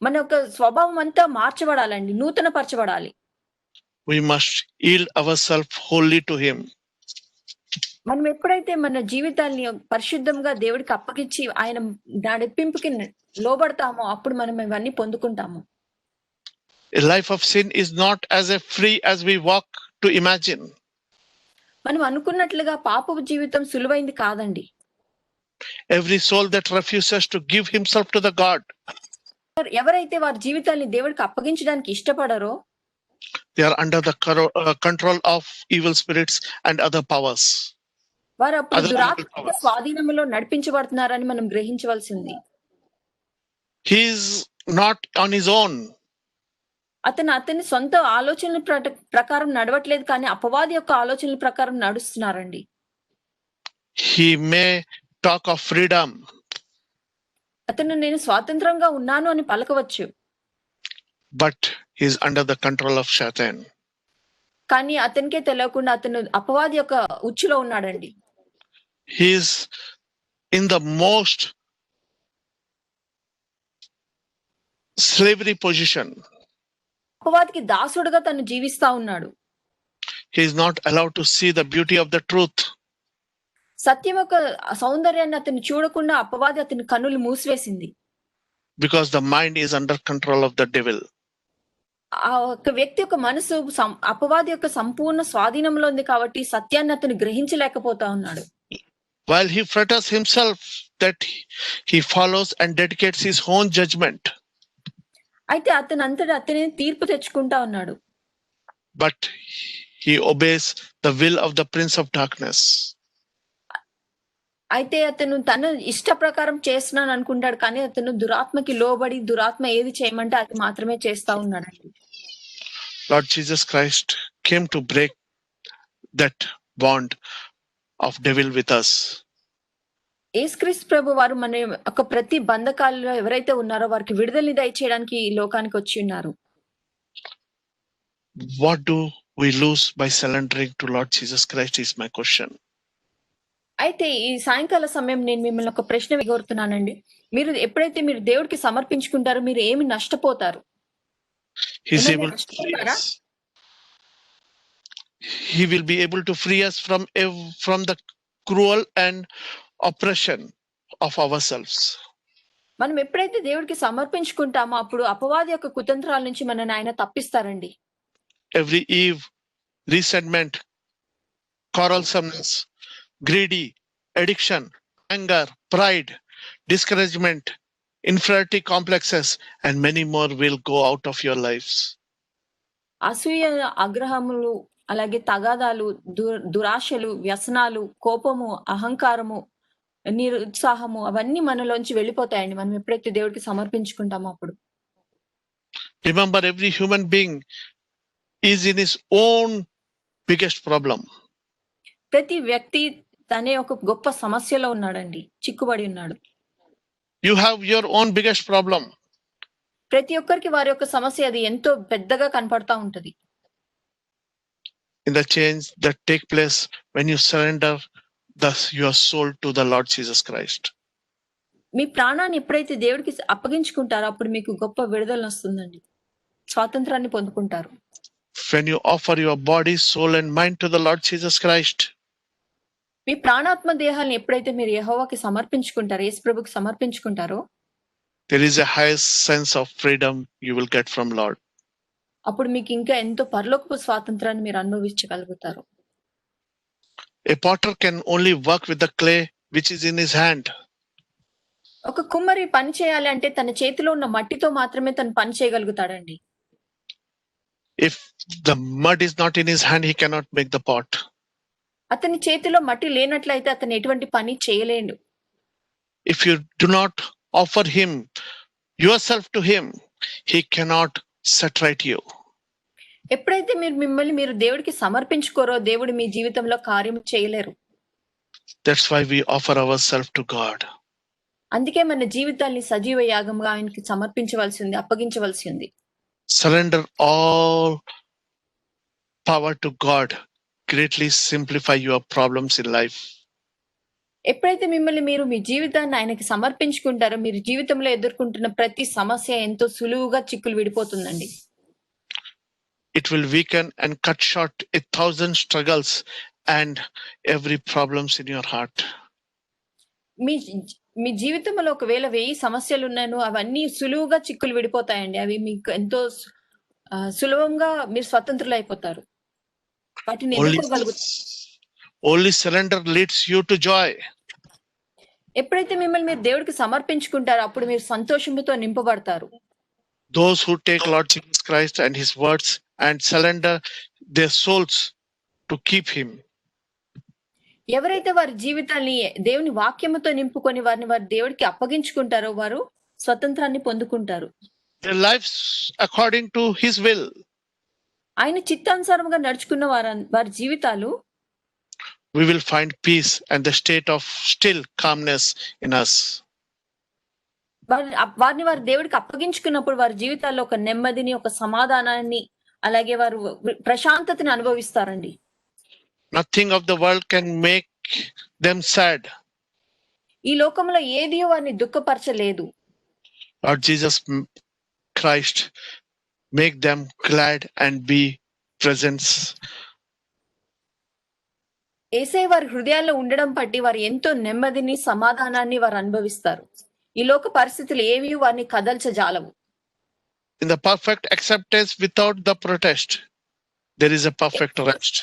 మన యొక్క స్వభావం అంతా మార్చబడాలండి, నూతన పరచబడాలి. We must yield ourselves wholly to Him. మనం ఎప్పుడైతే మన జీవితాన్ని పరిశుద్ధంగా దేవుడికి అప్పగించి ఆయన నడిపింపుకి లోబడతామో అప్పుడు మనం ఇవన్నీ పొందుకుంటాము. A life of sin is not as free as we walk to imagine. మనం అనుకున్నట్లుగా పాపపు జీవితం సులువైంది కాదండి. Every soul that refuses to give himself to the God. ఎవరైతే వారి జీవితాన్ని దేవుడికి అప్పగించడానికి ఇష్టపడరో they are under the control of evil spirits and other powers. వారు అప్పుడు దురాత్మ స్వాధీనంలో నడిపించబడుతున్నారని మనం గ్రహించవలసింది. He is not on his own. అతని సొంత ఆలోచనల ప్రకారం నడవట్లేదు, కానీ అపవాది యొక్క ఆలోచనల ప్రకారం నడుస్తున్నారండి. He may talk of freedom. అతను నేను స్వాతంత్రంగా ఉన్నాను అని పలకవచ్చు. but he's under the control of Shaitan. కానీ అతనికే తెలియకుండా అతను అపవాది యొక్క ఉచ్చులో ఉన్నాడండి. He's in the most slavery position. అపవాదికి దాసుడుగా తను జీవిస్తా ఉన్నాడు. He is not allowed to see the beauty of the truth. సత్యం యొక్క సౌందర్యాన్ని అతను చూడకుండా అపవాది అతని కన్నులు మూసివేసింది. Because the mind is under control of the devil. ఆ ఒక వ్యక్తి యొక్క మనసు అపవాది యొక్క సంపూర్ణ స్వాధీనంలో ఉంది కాబట్టి సత్యాన్ని అతను గ్రహించలేకపోతా ఉన్నాడు. While he fetters himself that he follows and dedicates his own judgment. అయితే అతనే తీర్పు తెచ్చుకుంటా ఉన్నాడు. But he obeys the will of the prince of darkness. అయితే అతను తన ఇష్ట ప్రకారం చేస్తున్నాను అనుకుంటాడు కానీ అతను దురాత్మకి లోబడి దురాత్మ ఏది చేయమంటే అది మాత్రమే చేస్తా ఉన్నాడండి. Lord Jesus Christ came to break that bond of devil with us. యేసుక్రీస్తు ప్రభు వారు మన ఒక ప్రతి బంధకాలలో ఎవరైతే ఉన్నారో వారికి విడుదలని దయచేయడానికి ఈ లోకానికి వచ్చి ఉన్నారు. What do we lose by surrendering to Lord Jesus Christ is my question. అయితే ఈ సాయంకాల సమయం నేను మిమ్మల్ని ఒక ప్రశ్న కోరుతున్నానండి. మీరు ఎప్పుడైతే మీరు దేవుడికి సమర్పించుకుంటారో మీరు ఏమి నష్టపోతారు? He's able to free us. He will be able to free us from the cruel and oppression of ourselves. మనం ఎప్పుడైతే దేవుడికి సమర్పించుకుంటామో అప్పుడు అపవాది యొక్క కుతంత్రాల నుంచి మనల్ని ఆయన తప్పిస్తారండి. Every evil, resentment, quarrelsomeness, greedy, addiction, anger, pride, discouragement, inferiority complexes, and many more will go out of your lives. అసూయ, ఆగ్రహములు, అలాగే తగాదాలు, దురాశలు, వ్యసనాలు, కోపము, అహంకారము, నిరుత్సాహము అవన్నీ మనలోంచి వెళ్ళిపోతాయండి మనం ఎప్పుడైతే దేవుడికి సమర్పించుకుంటామో అప్పుడు. Remember, every human being is in his own biggest problem. ప్రతి వ్యక్తి తనే ఒక గొప్ప సమస్యలో ఉన్నాడండి, చిక్కుబడి ఉన్నాడు. You have your own biggest problem. ప్రతి ఒక్కరికి వారి యొక్క సమస్య అది ఎంతో పెద్దగా కనపడతా ఉంటది. In the change that take place when you surrender your soul to the Lord Jesus Christ. మీ ప్రాణాన్ని ఎప్పుడైతే దేవుడికి అప్పగించుకుంటారో అప్పుడు మీకు గొప్ప విడుదల వస్తుందండి, స్వాతంత్రాన్ని పొందుకుంటారు. When you offer your body, soul and mind to the Lord Jesus Christ. మీ ప్రాణాత్మ దేహాన్ని ఎప్పుడైతే మీరు యెహోవాకి సమర్పించుకుంటారో, యేసు ప్రభుకి సమర్పించుకుంటారో, there is a high sense of freedom you will get from Lord. అప్పుడు మీకు ఇంకా ఎంతో పరలోకపు స్వాతంత్రాన్ని మీరు అనుభవించగలుగుతారు. A potter can only work with the clay which is in his hand. ఒక కుమ్మరి పని చేయాలి అంటే తన చేతిలో ఉన్న మట్టితో మాత్రమే తను పని చేయగలుగుతాడండి. If the mud is not in his hand, he cannot make the pot. అతని చేతిలో మట్టి లేనట్లయితే అతను ఎటువంటి పని చేయలేడు. If you do not offer him yourself to him, he cannot set right you. ఎప్పుడైతే మిమ్మల్ని మీరు దేవుడికి సమర్పించుకోరో దేవుడు మీ జీవితంలో కార్యం చేయలేరు. That's why we offer ourselves to God. అందుకే మన జీవితాన్ని సజీవ యాగంగా ఆయనకి సమర్పించవలసి ఉంది, అప్పగించవలసి ఉంది. Surrender all power to God. Greatly simplify your problems in life. ఎప్పుడైతే మిమ్మల్ని మీరు మీ జీవితాన్ని ఆయనకి సమర్పించుకుంటారో మీరు జీవితంలో ఎదుర్కొంటున్న ప్రతి సమస్య ఎంతో సులువుగా చిక్కులు విడిపోతుందండి. It will weaken and cut short 1,000 struggles and every problems in your heart. మీ జీవితంలో ఒకవేళ 1000 సమస్యలు ఉన్నాను అవన్నీ సులువుగా చిక్కులు విడిపోతాయండి. అవి మీకు ఎంతో సులభంగా మీరు స్వతంత్రులు అయిపోతారు. వాటిని ఎదుర్కోగలుగుతారు. Only surrender leads you to joy. ఎప్పుడైతే మిమ్మల్ని మీరు దేవుడికి సమర్పించుకుంటారో అప్పుడు మీరు సంతోషంతో నింపబడతారు. Those who take Lord Jesus Christ and his words and surrender their souls to keep him. ఎవరైతే వారి జీవితాన్ని దేవుని వాక్యముతో నింపుకొని వారి దేవుడికి అప్పగించుకుంటారో వారు స్వతంత్రాన్ని పొందుకుంటారు. Their lives according to his will. ఆయన చిత్తానుసారంగా నడుచుకున్న వారి జీవితాలు we will find peace and the state of still calmness in us. వారిని వారి దేవుడికి అప్పగించుకున్నప్పుడు వారి జీవితాల్లో ఒక నెమ్మదిని, ఒక సమాధానాన్ని, అలాగే వారు ప్రశాంతతని అనుభవిస్తారండి. Nothing of the world can make them sad. ఈ లోకంలో ఏది వారిని దుఃఖపరచలేదు. Lord Jesus Christ make them glad and be presence. యేసయ్య వారి హృదయాల్లో ఉండడం బట్టి వారు ఎంతో నెమ్మదిని, సమాధానాన్ని వారు అనుభవిస్తారు. ఈ లోక పరిస్థితులు ఏవి వారిని కదల్చజాలవు. In the perfect acceptance without the protest, there is a perfect rest.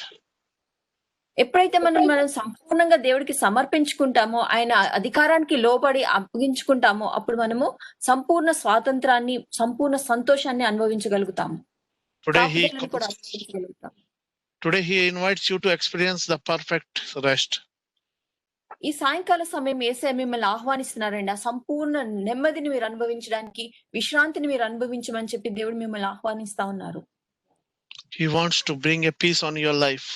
ఎప్పుడైతే మనం సంపూర్ణంగా దేవుడికి సమర్పించుకుంటామో, ఆయన అధికారానికి లోబడి అప్పగించుకుంటామో, అప్పుడు మనము సంపూర్ణ స్వాతంత్రాన్ని, సంపూర్ణ సంతోషాన్ని అనుభవించగలుగుతాము. Today he invites you to experience the perfect rest. ఈ సాయంకాల సమయం యేసయ్య మిమ్మల్ని ఆహ్వానిస్తున్నారండి. ఆ సంపూర్ణ నెమ్మదిని మీరు అనుభవించడానికి, విశ్రాంతిని మీరు అనుభవించమని చెప్పి దేవుడు మిమ్మల్ని ఆహ్వానిస్తా ఉన్నారు. He wants to bring a peace on your life.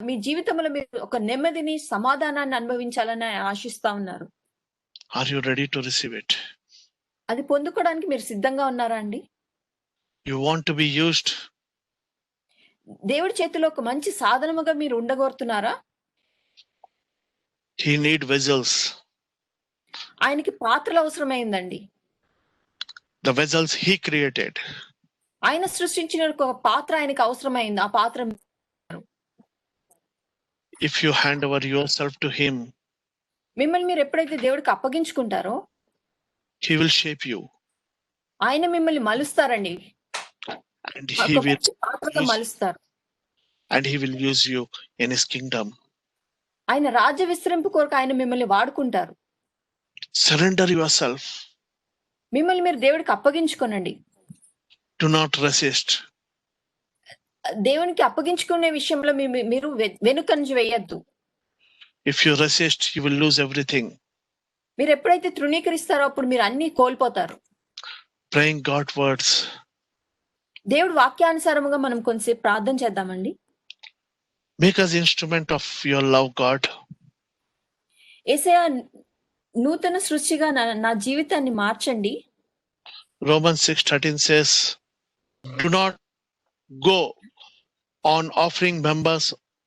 మీ జీవితంలో మీరు ఒక నెమ్మదిని, సమాధానాన్ని అనుభవించాలని ఆయన ఆశిస్తా ఉన్నారు. Are you ready to receive it? అది పొందుకోవడానికి మీరు సిద్ధంగా ఉన్నారా అండి? You want to be used? దేవుడి చేతిలో ఒక మంచి సాధనముగా మీరు ఉండగోరుతున్నారా? He need vessels. ఆయనకి పాత్రలు అవసరమైందండి. The vessels he created. ఆయన సృష్టించిన ఒక పాత్ర ఆయనకి అవసరమైంది. ఆ పాత్ర If you hand over yourself to him, మిమ్మల్ని మీరు ఎప్పుడైతే దేవుడికి అప్పగించుకుంటారో, he will shape you. ఆయన మిమ్మల్ని మలుస్తారండి. And he will use you in his kingdom. ఆయన రాజ్య విస్తరింపు కొరకు ఆయన మిమ్మల్ని వాడుకుంటారు. Surrender yourself. మిమ్మల్ని మీరు దేవుడికి అప్పగించుకోనండి. Do not resist. దేవునికి అప్పగించుకునే విషయంలో మీరు వెనుకంజ వేయద్దు. If you resist, you will lose everything. మీరు ఎప్పుడైతే తృణీకరిస్తారో అప్పుడు మీరు అన్ని కోల్పోతారు. Praying God words. దేవుడి వాక్యానుసారముగా మనం కొంచెంసేపు ప్రార్థన చేద్దామండి. Make us instrument of your love, God. యేసయ్య నూతన సృష్టిగా నా జీవితాన్ని మార్చండి. Romans 6:13 says, do not go on offering members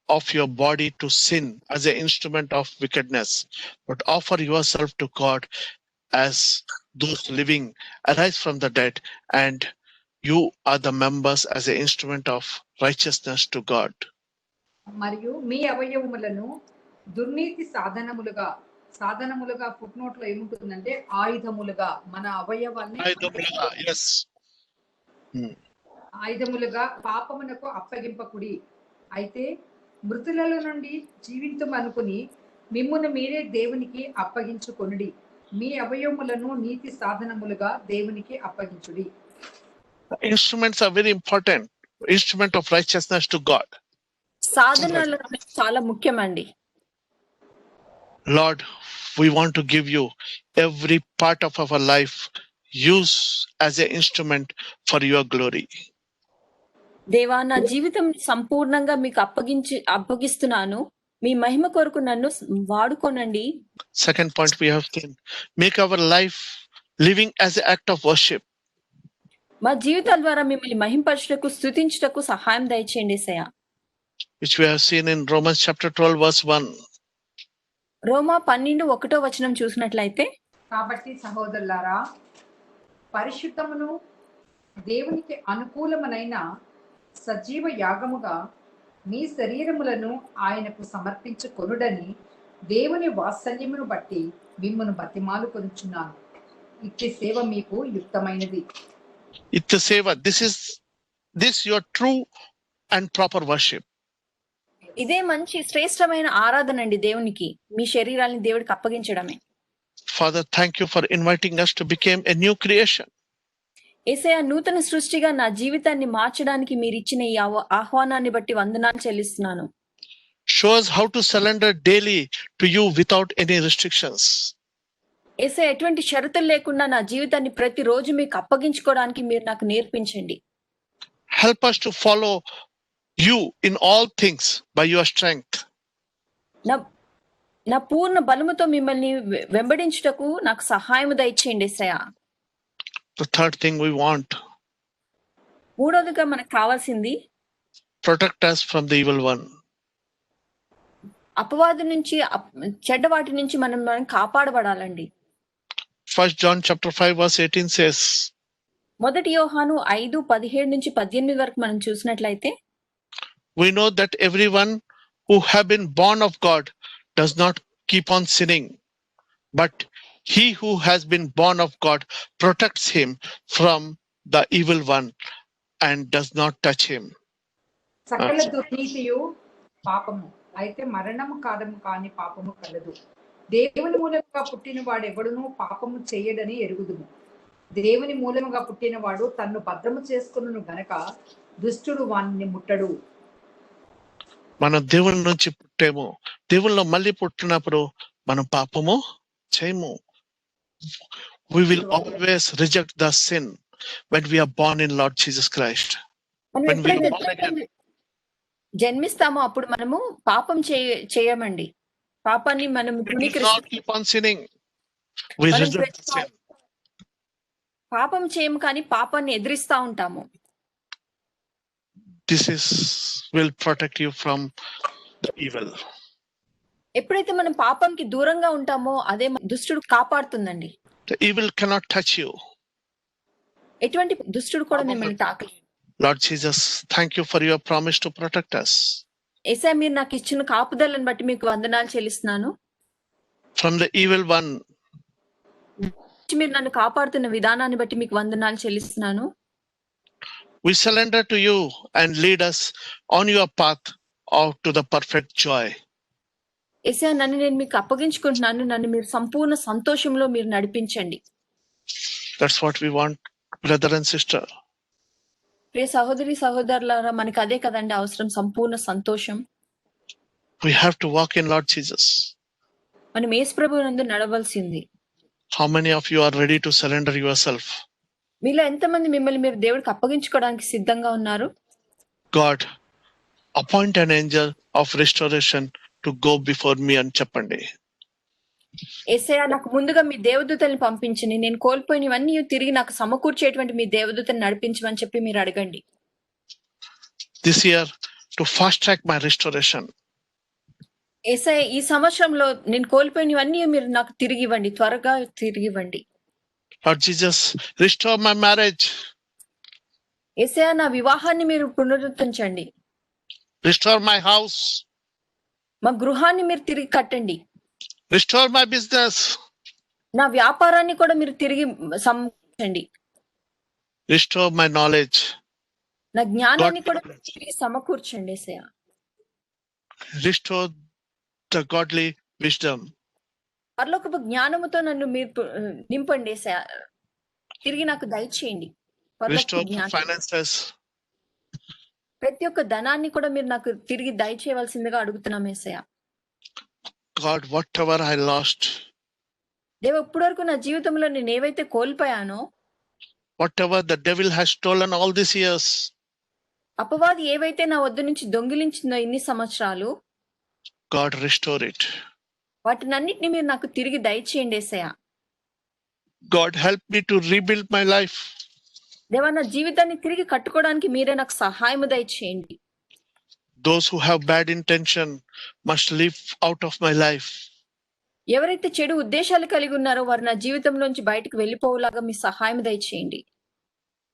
of your body to sin as an instrument of wickedness, but offer yourself to God as those living, arise from the dead, and you are the members as an instrument of righteousness to God. మరియు మీ అవయవములను దుర్నీతి సాధనములుగా foot note లో ఏముంటుందంటే ఆయుధములుగా, మన అవయవాల్ని ఆయుధములుగా పాపమునకు అప్పగింపకుడి. అయితే మృతులలో నుండి జీవించమనుకుని మిమ్మును మీరే దేవునికి అప్పగించుకొనుడి. మీ అవయవములను నీతి సాధనములుగా దేవునికి అప్పగించుడి. Instruments are very important. Instrument of righteousness to God. సాధనలు చాలా ముఖ్యమండి. Lord, we want to give you every part of our life, use as an instrument for your glory. దేవా, నా జీవితం సంపూర్ణంగా మీకు అప్పగిస్తున్నాను. మీ మహిమ కొరకు నన్ను వాడుకోనండి. Second point we have seen, make our life living as an act of worship. మా జీవితాల ద్వారా మిమ్మల్ని మహింపరచుటకు, స్తుతించుటకు సహాయం దయచేయండి యేసయ్య. Which we have seen in Romans chapter 12 verse 1. రోమా 12:1 చూసినట్లయితే, కాబట్టి సహోదరులారా, పరిశుద్ధమును దేవునికి అనుకూలమునైన సజీవ యాగముగా మీ శరీరములను ఆయనకు సమర్పించుకొనుడని దేవుని వాత్సల్యమును బట్టి మిమ్మును బతిమాలు కొనుచున్నాను. ఇట్టి సేవ మీకు యుక్తమైనది. Itti seva, this your true and proper worship. ఇదే మంచి శ్రేష్టమైన ఆరాధన అండి దేవునికి. మీ శరీరాన్ని దేవుడికి అప్పగించడమే. Father, thank you for inviting us to become a new creation. యేసయ్య, నూతన సృష్టిగా నా జీవితాన్ని మార్చడానికి మీరు ఇచ్చిన ఈ ఆహ్వానాన్ని బట్టి వందనాలు చెల్లిస్తున్నాను. Show us how to surrender daily to you without any restrictions. యేసయ్య, ఎటువంటి షరతులు లేకుండా నా జీవితాన్ని ప్రతిరోజు మీకు అప్పగించుకోవడానికి మీరు నాకు నేర్పించండి. Help us to follow you in all things by your strength. నా పూర్ణ బలముతో మిమ్మల్ని వెంబడించుటకు నాకు సహాయము దయచేయండి యేసయ్యా. The third thing we want, మూడోదిగా మనకు కావాల్సింది protect us from the evil one. అపవాది నుంచి చెడ్డ వాటి నుంచి మనం కాపాడబడాలండి. 1 John chapter 5 verse 18 says, మొదటి యోహాను 5:17 నుంచి 18 వరకు మనం చూసినట్లయితే, we know that everyone who have been born of God does not keep on sinning, but he who has been born of God protects him from the evil one and does not touch him. సకల దుర్నీతియు పాపము, అయితే మరణము కాదము కాని పాపము కలదు. దేవుని మూలముగా పుట్టిన వాడు ఎవడునూ పాపము చేయడని ఎరుగుదుము. దేవుని మూలముగా పుట్టినవాడు తన్ను భద్రము చేసుకును గనక దుష్టుడు వాణ్ణి ముట్టడు. మనం దేవుని నుంచి పుట్టాము, దేవుల్లో మళ్ళీ పుట్టినప్పుడు మనం పాపము చేయము. We will always reject the sin when we are born in Lord Jesus Christ. మనం When we are ఎప్పుడైతే born again, జన్మిస్తామో అప్పుడు మనము పాపం చేయమండి. పాపాన్ని మనం we will not keep on sinning. We మనం reject the sin. పాపం చేయము కానీ పాపాన్ని ఎదిరిస్తా ఉంటాము. This will protect you from the evil. ఎప్పుడైతే మనం పాపంకి దూరంగా ఉంటామో అదే దుష్టుడు కాపాడుతుందండి. The evil cannot touch you. ఎటువంటి దుష్టుడు కూడా మిమ్మల్ని తాకలేదు. Lord Jesus, thank you for your promise to protect us యేసయ్య, మీరు నాకు ఇచ్చిన కాపుదలను బట్టి మీకు వందనాలు చెల్లిస్తున్నాను. from the evil one. మీరు నన్ను కాపాడుతున్న విధానాన్ని బట్టి మీకు వందనాలు చెల్లిస్తున్నాను. We surrender to you and lead us on your path out to the perfect joy. యేసయ్య, నన్ను నేను మీకు అప్పగించుకుంటున్నాను. నన్ను మీరు సంపూర్ణ సంతోషంలో మీరు నడిపించండి. That's what we want, brother and sister. ప్రియ సహోదరి సహోదరులారా, మనకి అదే కదండి అవసరం, సంపూర్ణ సంతోషం. We have to walk in Lord Jesus. మనం యేసు ప్రభువు నందు నడవలసింది. How many of you are ready to surrender yourself? మీలో ఎంతమంది మిమ్మల్ని మీరు దేవుడికి అప్పగించుకోవడానికి సిద్ధంగా ఉన్నారు? God, appoint an angel of restoration to go before me and చెప్పండి. యేసయ్య, నాకు ముందుగా మీ దేవదూతల్ని పంపించండి. నేను కోల్పోయినవన్నీ తిరిగి నాకు సమకూర్చేటువంటి మీ దేవదూతని నడిపించమని చెప్పి మీరు అడగండి. This year to fast track my restoration. యేసయ్య, ఈ సంవత్సరంలో నేను కోల్పోయినవన్నీ మీరు నాకు తిరిగి ఇవ్వండి, త్వరగా తిరిగి ఇవ్వండి. Lord Jesus, restore my marriage. యేసయ్య, నా వివాహాన్ని మీరు పునరుద్ధరించండి. Restore my house. మా గృహాన్ని మీరు తిరిగి కట్టండి. Restore my business. నా వ్యాపారాన్ని కూడా మీరు తిరిగి సమకూర్చండి. Restore my knowledge. నా జ్ఞానాన్ని కూడా తిరిగి సమకూర్చండి యేసయ్య. Restore the godly wisdom. పరలోకపు జ్ఞానముతో నన్ను మీరు నింపండి యేసయ్య. తిరిగి నాకు దయచేయండి. Restore my finances. ప్రతి ఒక్క ధనాన్ని కూడా మీరు నాకు తిరిగి దయచేయవలసిందిగా అడుగుతున్నాం యేసయ్య. God, whatever I lost, దేవ, ఇప్పటి వరకు నా జీవితంలో నేను ఏవైతే కోల్పోయానో, whatever the devil has stolen all these years, అపవాది ఏవైతే నా వద్ద నుంచి దొంగిలించిందో ఇన్ని సంవత్సరాలు, God, restore it. వాటినన్నిటిని మీరు నాకు తిరిగి దయచేయండి యేసయ్య. God, help me to rebuild my life. దేవా, నా జీవితాన్ని తిరిగి కట్టుకోవడానికి మీరే నాకు సహాయము దయచేయండి. Those who have bad intention must live out of my life. ఎవరైతే చెడు ఉద్దేశాలు కలిగి ఉన్నారో వారు నా జీవితంలోంచి బయటకు వెళ్ళిపోయేలాగా మీ సహాయం దయచేయండి.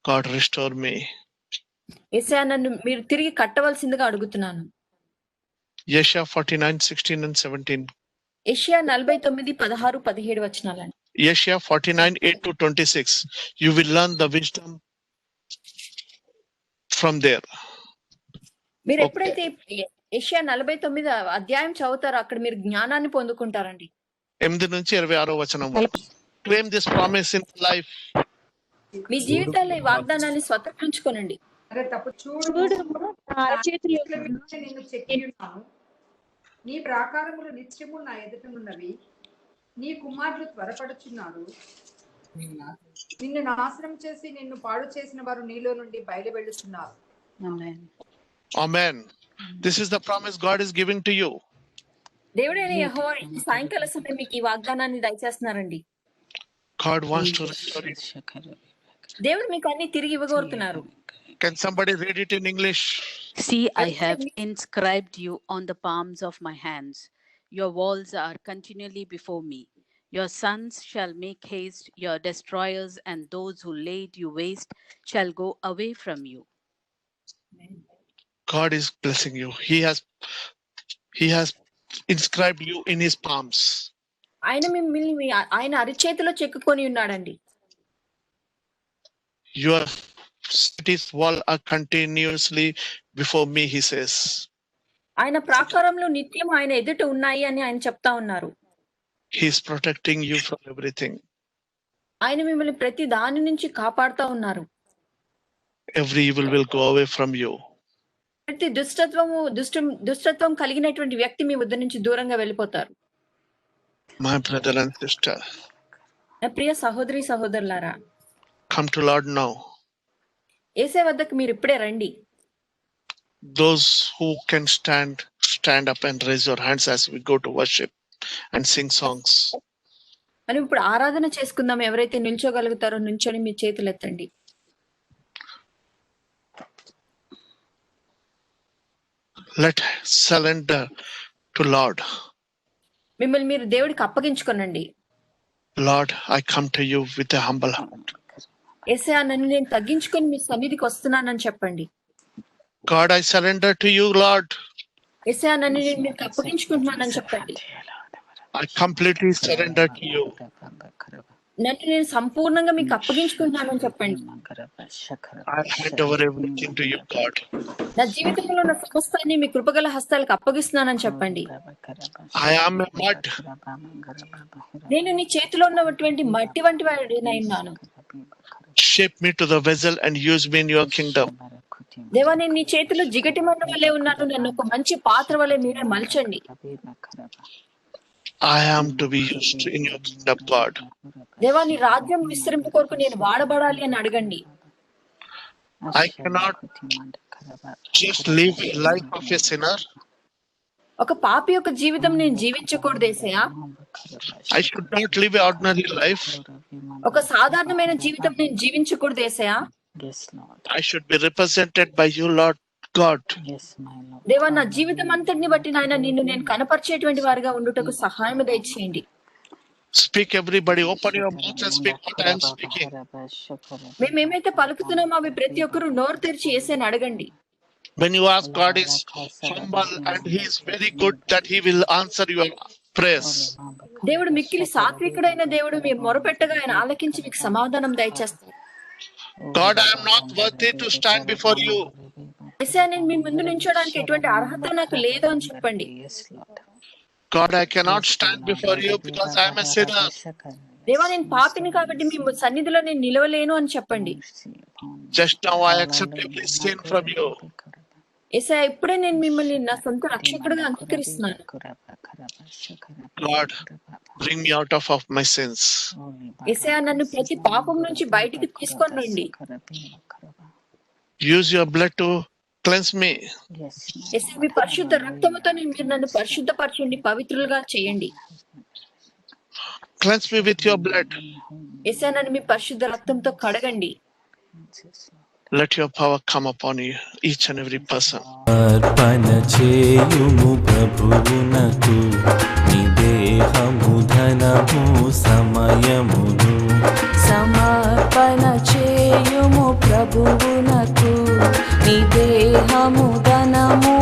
God, restore me. యేసయ్య, నన్ను మీరు తిరిగి కట్టవలసిందిగా అడుగుతున్నాను. Yeshaya 49:16 and 17. యెషయా 49:16-17 వచనాలండి. Yeshaya 49:8-26. You will learn the wisdom from there. మీరు ఎప్పుడైతే యెషయా 49 అధ్యాయం చదువుతారో అక్కడ మీరు జ్ఞానాన్ని పొందుకుంటారండి. 8 నుంచి 26 వచనం. Claim this promise in life. మీ జీవితాల్లో ఈ వాగ్దానాన్ని స్వతంత్రించుకోనండి. అరే తప్పు చూడు, నిన్ను చెక్కియున్నాను. నీ ప్రాకారములు నిత్యము నా ఎదుటనున్నవి. నీ కుమారులు త్వరపడుచున్నారు. నిన్ను నాశనం చేసి నిన్ను పాడు చేసిన వారు నీలో నుండి బయలు వెళ్ళుచున్నారు. Amen. This is the promise God is giving to you. దేవుడైన యెహోవా ఈ సాయంకాల సమయం మీకు ఈ వాగ్దానాన్ని దయచేస్తున్నారండి. God wants to restore you. దేవుడు మీకు అన్ని తిరిగి ఇవ్వగోరుతున్నారు. Can somebody read it in English? See, I have inscribed you on the palms of my hands. Your walls are continually before me. Your sons shall make haste, your destroyers and those who laid you waste shall go away from you. God is blessing you. He has inscribed you in his palms. ఆయన మిమ్మల్ని ఆయన అరిచేతిలో చెక్కుకొని ఉన్నాడండి. Your city's wall are continuously before me, he says. ఆయన ప్రాకారంలో నిత్యం ఆయన ఎదుట ఉన్నాయి అని ఆయన చెప్తా ఉన్నారు. He is protecting you from everything. ఆయన మిమ్మల్ని ప్రతి దాని నుంచి కాపాడుతా ఉన్నారు. Every evil will go away from you. ప్రతి దుష్టత్వం కలిగినటువంటి వ్యక్తి మీ వద్ద నుంచి దూరంగా వెళ్ళిపోతారు. My brother and sister, నా ప్రియ సహోదరి సహోదరులారా, come to Lord now. యేసే వద్దకు మీరు ఇప్పుడే రండి. Those who can stand up and raise your hands as we go to worship and sing songs. మనం ఇప్పుడు ఆరాధన చేసుకుందాం. ఎవరైతే నిల్చోగలుగుతారో నిల్చొని మీ చేతులు ఎత్తండి. Let surrender to Lord. మిమ్మల్ని మీరు దేవుడికి అప్పగించుకోనండి. Lord, I come to you with a humble heart. యేసయ్యా, నన్ను నేను తగ్గించుకొని మీ సన్నిధికి వస్తున్నానని చెప్పండి. God, I surrender to you, Lord. యేసయ్యా, నన్ను నేను మీకు అప్పగించుకుంటున్నానని చెప్పండి. I completely surrender to you. నన్ను నేను సంపూర్ణంగా మీకు అప్పగించుకుంటున్నానని చెప్పండి. I hand over everything to you, God. నా జీవితంలో ఉన్న సమస్తాన్ని మీ కృపగల హస్తాలకు అప్పగిస్తున్నానని చెప్పండి. I am a mud. నేను నీ చేతిలో ఉన్నటువంటి మట్టి వంటి వాడినైనాను. Shape me to the vessel and use me in your kingdom. దేవా, నేను నీ చేతిలో జిగటి మన్ను వల్లే ఉన్నాను. నన్ను ఒక మంచి పాత్ర వల్లే మీరే మలచండి. I am to be used in your kingdom, God. దేవా, నీ రాజ్యం విస్తరింపు కొరకు నేను వాడబడాలి అని అడగండి. I cannot just live a life of a sinner. ఒక పాపి యొక్క జీవితం నేను జీవించకూడదు యేసయ్యా. I should not live an ordinary life. ఒక సాధారణమైన జీవితం నేను జీవించకూడదు యేసయ్యా. I should be represented by you, Lord God. దేవా, నా జీవితం అంతటిని బట్టి నాయన నిన్ను నేను కనపరిచేటువంటి వారిగా ఉండుటకు సహాయం దయచేయండి. Speak, everybody. Open your mouth and speak what I am speaking. మేమేమైతే పలుకుతున్నామో అవి ప్రతి ఒక్కరు నోరు తెరిచి యేసయ్యని అడగండి. When you ask, God is humble and He is very good that He will answer your prayers. దేవుడు మిక్కిలి సాత్వికుడైన దేవుడు. మీరు మొరపెట్టగా ఆయన ఆలకించి మీకు సమాధానం దయచేస్తారు. God, I am not worthy to stand before you. యేసయ్యా, నేను మీ ముందు నిల్చోడానికి ఎటువంటి అర్హత నాకు లేదు అని చెప్పండి. God, I cannot stand before you because I am a sinner. దేవా, నేను పాపిని కాబట్టి మీ సన్నిధిలో నేను నిలవలేను అని చెప్పండి. Just now I accept every sin from you. యేసయ్యా, ఇప్పుడే నేను మిమ్మల్ని నా సొంత రక్షకుడిగా అంగీకరిస్తున్నాను. God, bring me out of my sins. యేసయ్యా, నన్ను ప్రతి పాపం నుంచి బయటికి తీసుకొని రండి. Use your blood to cleanse me. యేసయ్యా, మీ పరిశుద్ధ రక్తముతో మీరు నన్ను పరిశుద్ధపరచండి, పవిత్రులుగా చేయండి. Cleanse me with your blood. యేసయ్యా, నన్ను మీ పరిశుద్ధ రక్తంతో కడగండి. Let your power come upon you, each and every person. అర్పణ చేయుము ప్రభువునకు నీ దేహము ధనము సమయమును. సమర్పణ చేయుము ప్రభువునకు నీ దేహము ధనము